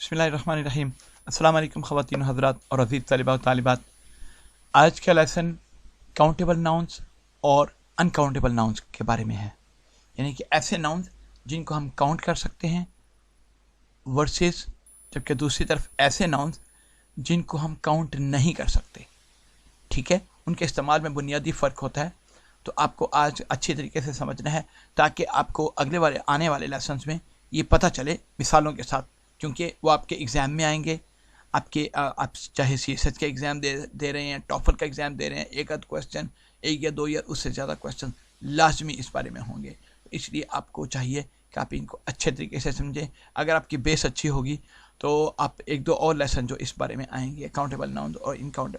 बिस्मिल्लाहिर्रहमानिर्रहीम। अस्सलाम वालेकुम ख़वातीन हज़रात और अज़ीज़ तलबा व तालिबात। आज का लेसन काउंटेबल नाउन्स और अनकाउंटेबल नाउन्स के बारे में है, यानी कि ऐसे नाउन्स जिनको हम काउंट कर सकते हैं वर्सेस, जबकि दूसरी तरफ ऐसे नाउन्स जिनको हम काउंट नहीं कर सकते। ठीक है, उनके इस्तेमाल में बुनियादी फ़र्क होता है। तो आपको आज अच्छी तरीके से समझना है ताकि आपको अगले वाले आने वाले लेसन्स में ये पता चले मिसालों के साथ, क्योंकि वो आपके एग्ज़ाम में आएंगे। आप चाहे CSH का एग्ज़ाम दे रहे हैं, टॉफल का एग्ज़ाम दे रहे हैं, एक आध क्वेश्चन, एक या दो या उससे ज़्यादा क्वेश्चन लाजमी इस बारे में होंगे। इसलिए आपको चाहिए कि आप इनको अच्छे तरीके से समझें। अगर आपकी बेस अच्छी होगी तो आप एक दो और लेसन जो इस बारे में आएंगे काउंटेबल नाउन्स और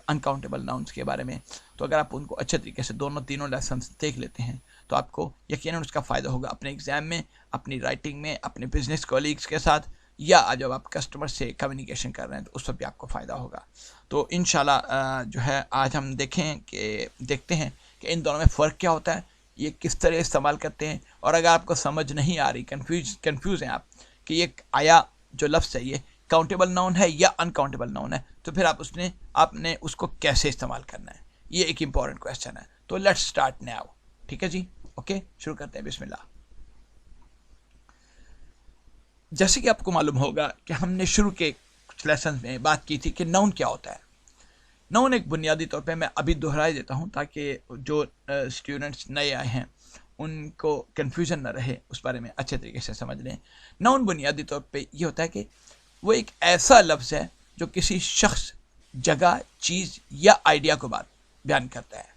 अनकाउंटेबल नाउन्स के बारे में, तो अगर आप उनको अच्छे तरीके से तीनों लेसन देख लेते हैं तो आपको यकीनन उसका फ़ायदा होगा अपने एग्ज़ाम में, अपनी राइटिंग में, अपने बिजनेस कॉलीग्स के साथ, या जब आप कस्टमर से कम्युनिकेशन कर रहे हैं तो उस पर भी आपको फ़ायदा होगा। तो इंशाल्लाह जो है आज हम देखते हैं कि इन दोनों में फ़र्क क्या होता है, ये किस तरह इस्तेमाल करते हैं। और अगर आपको समझ नहीं आ रही, कन्फ्यूज़ हैं आप कि ये आया जो लफ्ज़ है ये काउंटेबल नाउन है या अनकाउंटेबल नाउन है, तो फिर आपने उसको कैसे इस्तेमाल करना है, ये एक इम्पॉर्टेंट क्वेश्चन है। तो लेट्स स्टार्ट नाउ। ठीक है जी, ओके, शुरू करते हैं। बिस्मिल्लाह। जैसे कि आपको मालूम होगा कि हमने शुरू के कुछ लेसन में बात की थी कि नाउन क्या होता है। नाउन एक बुनियादी तौर पे मैं अभी दोहराई देता हूँ ताकि जो स्टूडेंट्स नए आए हैं उनको कन्फ्यूजन न रहे, उस बारे में अच्छे तरीके से समझ लें। नाउन बुनियादी तौर पे ये होता है कि वो एक ऐसा लफ्ज़ है जो किसी शख्स, जगह, चीज़ या आइडिया को बयान करता है।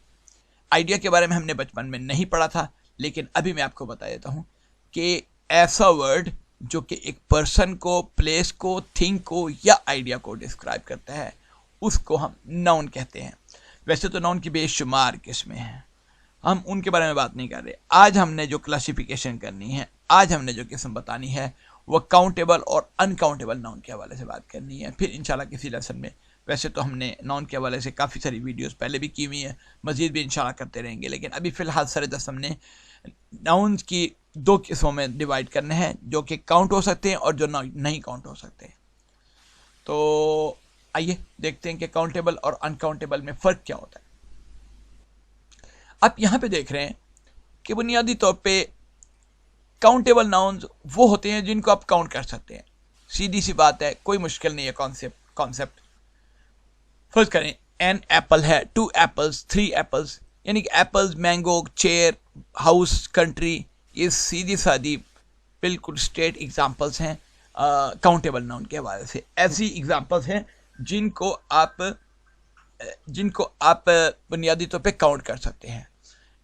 आइडिया के बारे में हमने बचपन में नहीं पढ़ा था, लेकिन अभी मैं आपको बता देता हूँ कि ऐसा वर्ड जो कि एक पर्सन को, प्लेस को, थिंग को या आइडिया को डिस्क्राइब करता है, उसको हम नाउन कहते हैं। वैसे तो नाउन की बेशुमार किस्में हैं, हम उनके बारे में बात नहीं कर रहे। आज हमने जो क्लासिफिकेशन करनी है, आज हमने जो किस्म बतानी है, वह काउंटेबल और अनकाउंटेबल नाउन के हवाले से बात करनी है। फिर इंशाल्लाह किसी लेसन में, वैसे तो हमने नाउन के हवाले से काफ़ी सारी वीडियोस पहले भी की हुई हैं, मज़ीद भी इंशाल्लाह करते रहेंगे, लेकिन अभी फ़िलहाल सर-ए-दस्त हमने नाउन्स की दो किस्मों में डिवाइड करने हैं, जो कि काउंट हो सकते हैं और जो नहीं काउंट हो सकते। तो आइए देखते हैं कि काउंटेबल और अनकाउंटेबल में फ़र्क क्या होता है। आप यहाँ पे देख रहे हैं कि बुनियादी तौर पे काउंटेबल नाउन्स वो होते हैं जिनको आप काउंट कर सकते हैं। सीधी सी बात है, कोई मुश्किल नहीं है कॉन्सेप्ट। फर्ज करें एन एप्पल है, 2 एप्पल्स, 3 एप्पल्स, यानी कि apples, mango, chair, house, country, ये सीधी सादी बिल्कुल स्ट्रेट एग्जांपल्स हैं काउंटेबल नाउन के हवाले से। ऐसी एग्जांपल्स हैं जिनको आप बुनियादी तौर पे काउंट कर सकते हैं।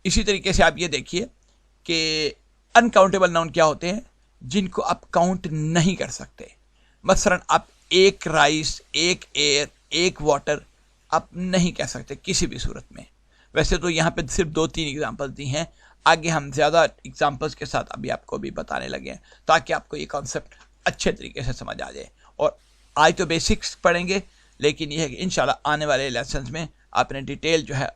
इसी तरीके से आप ये देखिए कि अनकाउंटेबल नाउन क्या होते हैं, जिनको आप काउंट नहीं कर सकते। मसलन आप एक राइस, एक एयर, एक वाटर आप नहीं कह सकते किसी भी सूरत में। वैसे तो यहाँ पे सिर्फ 2-3 एग्जांपल्स दी हैं, आगे हम ज़्यादा एग्जांपल्स के साथ अभी आपको भी बताने लगे हैं ताकि आपको ये कॉन्सेप्ट अच्छे तरीके से समझ आ जाए। और आज तो बेसिक्स पढ़ेंगे, लेकिन यह है कि इंशाल्लाह आने वाले लेसन्स में आपने डिटेल जो है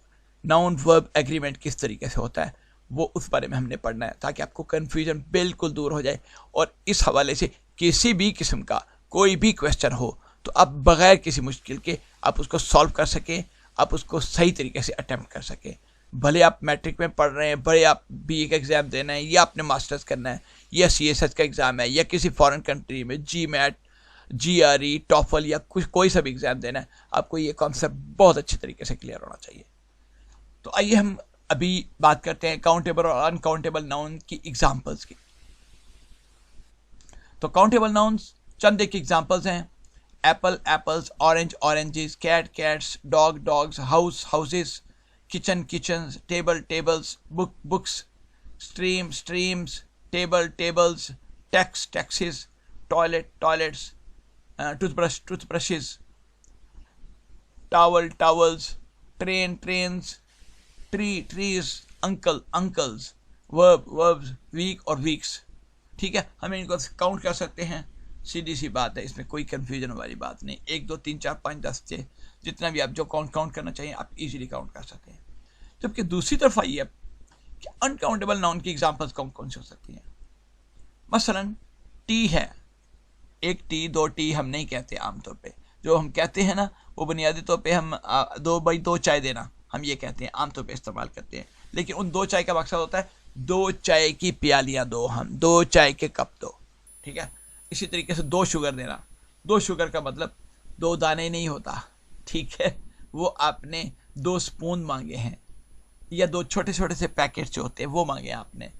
नाउन वर्ब एग्रीमेंट किस तरीके से होता है वो उस बारे में हमने पढ़ना है, ताकि आपको कन्फ्यूजन बिल्कुल दूर हो जाए। और इस हवाले से किसी भी किस्म का कोई भी क्वेश्चन हो तो आप बग़ैर किसी मुश्किल के आप उसको सॉल्व कर सकें, आप उसको सही तरीके से अटैम्प्ट कर सकें। भले आप मैट्रिक में पढ़ रहे हैं, भले आप BA का एग्ज़ाम देना है, या आपने मास्टर्स करना है, या CSH का एग्ज़ाम है, या किसी फॉरेन कंट्री में GMAT, GRE, टॉफल या कोई सा भी एग्ज़ाम देना है, आपको ये कॉन्सेप्ट बहुत अच्छे तरीके से क्लियर होना चाहिए। तो आइए हम अभी बात करते हैं काउंटेबल और अनकाउंटेबल नाउन की एग्जांपल्स की। तो काउंटेबल नाउन्स चंद एक एग्जांपल्स हैं: apple, apples, orange, oranges, cat, cats, dog, dogs, house, houses, kitchen, kitchens, table, tables, book, books, stream, streams, table, tables, tax, taxes, toilet, toilets, toothbrush, toothbrushes, towel, towels, train, trains, tree, trees, uncle, uncles, verb, verbs, week और weeks. ठीक है, हम इनको count कर सकते हैं, सीधी सी बात है, इसमें कोई कंफ्यूजन वाली बात नहीं। 1 2 3 4 5 10 6 जितना भी आप जो काउंट करना चाहिए आप इजीली काउंट कर सकते हैं। जबकि दूसरी तरफ आइए कि अनकाउंटेबल नाउन की एग्जांपल्स कौन कौन सी हो सकती हैं। मसलन टी है, एक टी, दो टी हम नहीं कहते आमतौर पे। जो हम कहते हैं ना वो बुनियादी तौर पे हम दो भाई दो चाय देना, हम ये कहते हैं, आमतौर पे इस्तेमाल करते हैं। लेकिन उन दो चाय का मकसद होता है दो चाय की प्यालियाँ दो, हम दो चाय के कप दो, ठीक है। इसी तरीके से दो शुगर देना, दो शुगर का मतलब दो दाने नहीं होता, ठीक है। वो आपने दो स्पून मांगे हैं, या दो छोटे छोटे से पैकेट जो होते हैं वो मांगे आपने।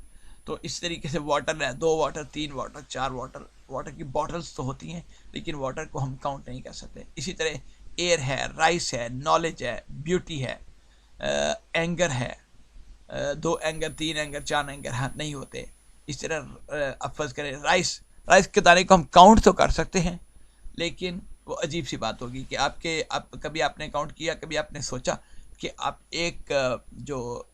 तो इस तरीके से वाटर है, दो वाटर, तीन वाटर, चार वाटर। वाटर की बॉटल्स तो होती हैं लेकिन वाटर को हम काउंट नहीं कर सकते। इसी तरह एयर है, राइस है, नॉलेज है, ब्यूटी है, एंगर है, दो एंगर, तीन एंगर, चार एंगर हाँ नहीं होते। इस तरह अब फर्ज करें राइस, राइस के दाने को हम काउंट तो कर सकते हैं, लेकिन वो अजीब सी बात होगी कि आप कभी आपने काउंट किया, कभी आपने सोचा कि आप एक जो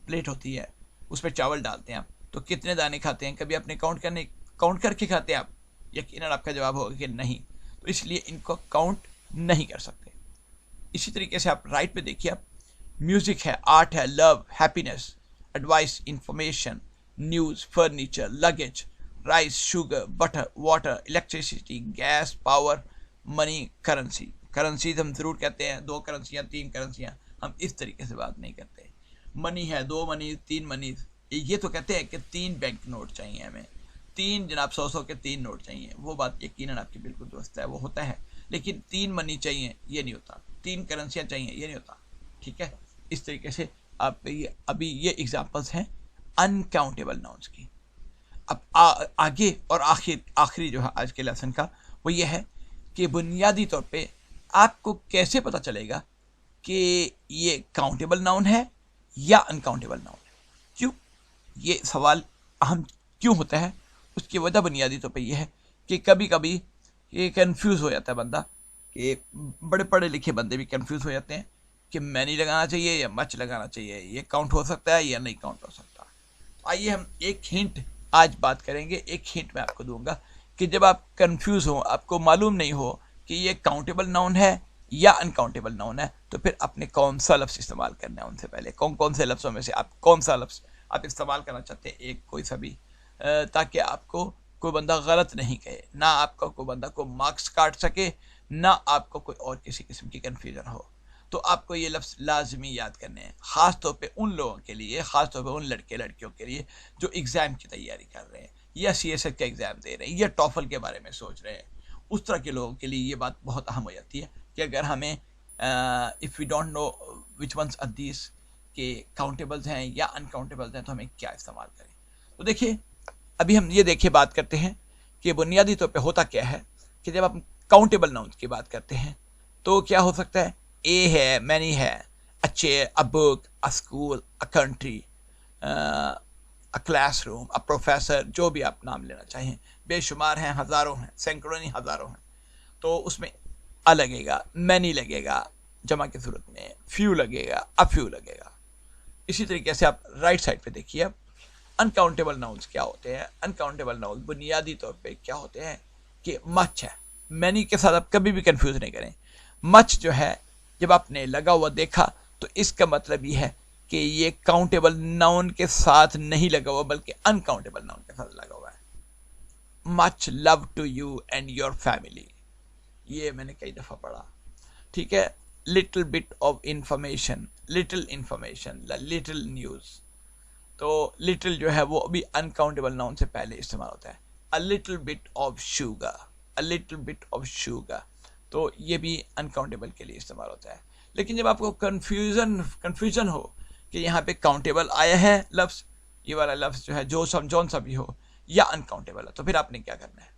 प्लेट होती है उस पर चावल डालते हैं आप, तो कितने दाने खाते हैं? कभी आपने काउंट करके खाते हैं आप? यकीनन आपका जवाब होगा कि नहीं। तो इसलिए इनको काउंट नहीं कर सकते। इसी तरीके से आप राइट पे देखिए, आप म्यूजिक है, आर्ट है, love, happiness, advice, information, news, furniture, luggage, rice, sugar, butter, water, electricity, gas, power, money, currency. Currencies हम ज़रूर कहते हैं, दो करेंसियाँ, तीन करेंसियाँ, हम इस तरीके से बात नहीं करते। मनी है, दो मनी, तीन मनी, ये तो कहते हैं कि तीन बैंक नोट चाहिए हमें, तीन जनाब 100 के तीन नोट चाहिए। वो बात यकीनन आपकी बिल्कुल दुरुस्त है, वो होता है, लेकिन तीन मनी चाहिए ये नहीं होता, तीन करेंसियाँ चाहिए ये नहीं होता, ठीक है। इस तरीके से आप अभी ये एग्जांपल्स हैं अनकाउंटेबल नाउन्स की। अब आगे और आखिरी जो है आज के लेसन का वो ये है कि बुनियादी तौर पे आपको कैसे पता चलेगा कि ये काउंटेबल नाउन है या अनकाउंटेबल नाउन है। क्यों ये सवाल अहम क्यों होता है, उसकी वजह बुनियादी तौर पे ये है कि कभी कभी ये कंफ्यूज हो जाता है बंदा, कि बड़े पढ़े लिखे बंदे भी कंफ्यूज हो जाते हैं कि मैनी लगाना चाहिए या मच लगाना चाहिए, ये काउंट हो सकता है या नहीं काउंट हो सकता। आइए हम एक हिंट आज बात करेंगे, एक हिंट मैं आपको दूंगा कि जब आप कंफ्यूज हो, आपको मालूम नहीं हो कि ये काउंटेबल नाउन है या अनकाउंटेबल नाउन है, तो फिर आपने कौन सा लफ्ज़ इस्तेमाल करना है उनसे पहले, कौन कौन से लफ्ज़ों में से आप कौन सा लफ्ज़ आप इस्तेमाल करना चाहते हैं, एक कोई सा भी, ताकि आपको कोई बंदा गलत नहीं कहे, ना आपका कोई बंदा को मार्क्स काट सके, ना आपको कोई और किसी किस्म की कन्फ्यूजन हो। तो आपको ये लफ्ज़ लाजमी याद करने हैं, ख़ास तौर पे उन लोगों के लिए, ख़ास तौर पे उन लड़के लड़कियों के लिए जो एग्ज़ाम की तैयारी कर रहे हैं, या CSF का एग्ज़ाम दे रहे हैं, या टॉफल के बारे में सोच रहे हैं। उस तरह के लोगों के लिए ये बात बहुत अहम हो जाती है कि अगर हमें if we don't know which ones are these, के काउंटेबल्स हैं या अनकाउंटेबल्स हैं, तो हमें क्या इस्तेमाल करें। तो देखिए अभी हम ये देखिए बात करते हैं कि बुनियादी तौर पे होता क्या है कि जब आप काउंटेबल नाउन्स की बात करते हैं तो क्या हो सकता है, ए है, मैनी है, a chair, a book, a school, a country, a classroom, a professor, जो भी आप नाम लेना चाहें, बेशुमार हैं, हज़ारों हैं, सैकड़ों नहीं हज़ारों हैं। तो उसमें अ लगेगा, मैनी लगेगा जमा की सूरत में, फ्यू लगेगा, अ फ्यू लगेगा। इसी तरीके से आप राइट साइड पे देखिए, अब अनकाउंटेबल नाउन्स क्या होते हैं। अनकाउंटेबल नाउन्स बुनियादी तौर पे क्या होते हैं कि मच है, मैनी के साथ आप कभी भी कंफ्यूज नहीं करें। मच जो है जब आपने लगा हुआ देखा तो इसका मतलब ये है कि ये काउंटेबल नाउन के साथ नहीं लगा हुआ बल्कि अनकाउंटेबल नाउन के साथ लगा हुआ है। Much love to you and your family, ये मैंने कई दफ़ा पढ़ा, ठीक है। Little bit of information, little information, little news, तो लिटिल जो है वो अभी अनकाउंटेबल नाउन से पहले इस्तेमाल होता है। A little bit of sugar, a little bit of sugar, तो ये भी अनकाउंटेबल के लिए इस्तेमाल होता है। लेकिन जब आपको कन्फ्यूजन हो कि यहाँ पे काउंटेबल आया है लफ्ज़, ये वाला लफ्ज़ जो है जो जौन सा भी हो, या अनकाउंटेबल है, तो फिर आपने क्या करना है,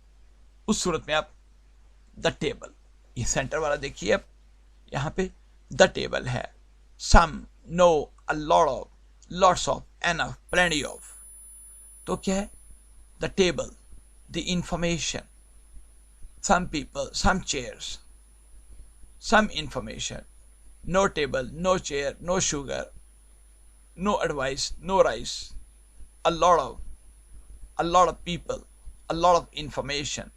उस सूरत में आप द टेबल, ये सेंटर वाला देखिए, अब यहाँ पे द टेबल है, some, no, a lot of, lots of, enough, plenty of, तो क्या है, the table, the information, some people, some chairs, some information, no table, no chair, no sugar, no advice, no rice, a lot of people, a lot of information,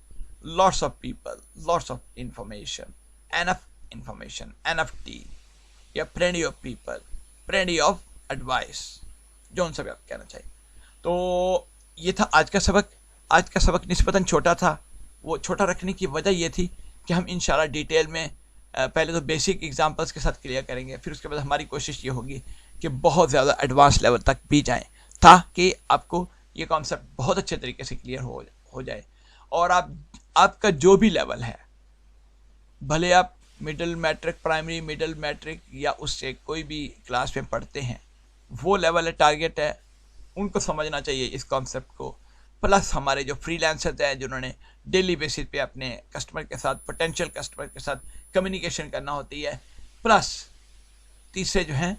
lots of people, lots of information, enough tea, या plenty of people, plenty of advice, जो सा भी आप कहना चाहिए। तो ये था आज का सबक। आज का सबक निस्बतन छोटा था वो छोटा रखने की वजह ये थी कि हम इंशाल्लाह डिटेल में पहले तो बेसिक एग्जांपल्स के साथ क्लियर करेंगे, फिर उसके बाद हमारी कोशिश ये होगी कि बहुत ज़्यादा एडवांस लेवल तक भी जाएं, ताकि आपको ये कॉन्सेप्ट बहुत अच्छे तरीके से क्लियर हो जाए। और आपका जो भी लेवल है, भले आप middle matric, primary middle matric या उससे कोई भी क्लास में पढ़ते हैं, वो लेवल है, टारगेट है, उनको समझना चाहिए इस कॉन्सेप्ट को। प्लस हमारे जो फ्रीलांसर्स हैं जिन्होंने डेली बेसिस पे अपने कस्टमर के साथ, पोटेंशियल कस्टमर के साथ कम्युनिकेशन करना होती है। प्लस तीसरे जो हैं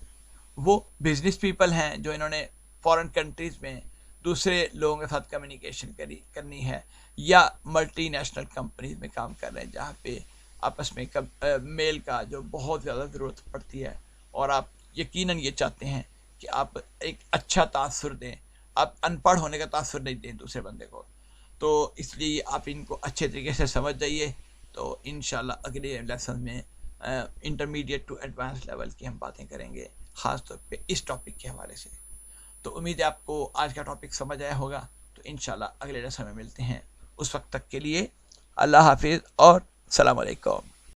वो बिजनेस पीपल हैं जो इन्होंने फॉरेन कंट्रीज़ में दूसरे लोगों के साथ कम्युनिकेशन करनी है, या मल्टीनेशनल कंपनीज में काम कर रहे हैं जहाँ पे आपस में मेल का जो बहुत ज़्यादा ज़रूरत पड़ती है, और आप यकीनन ये चाहते हैं कि आप एक अच्छा तासुर दें, आप अनपढ़ होने का तासुर नहीं दें दूसरे बंदे को। तो इसलिए आप इनको अच्छे तरीके से समझ जाइए। तो इंशाल्लाह अगले लेसन में इंटरमीडिएट टू एडवांस लेवल की हम बातें करेंगे, ख़ास तौर पे इस टॉपिक के हवाले से। तो उम्मीद है आपको आज का टॉपिक समझ आया होगा। तो इंशाल्लाह अगले लेसन में मिलते हैं, उस वक्त तक के लिए अल्लाह हाफिज़ और सलाम अलैकुम।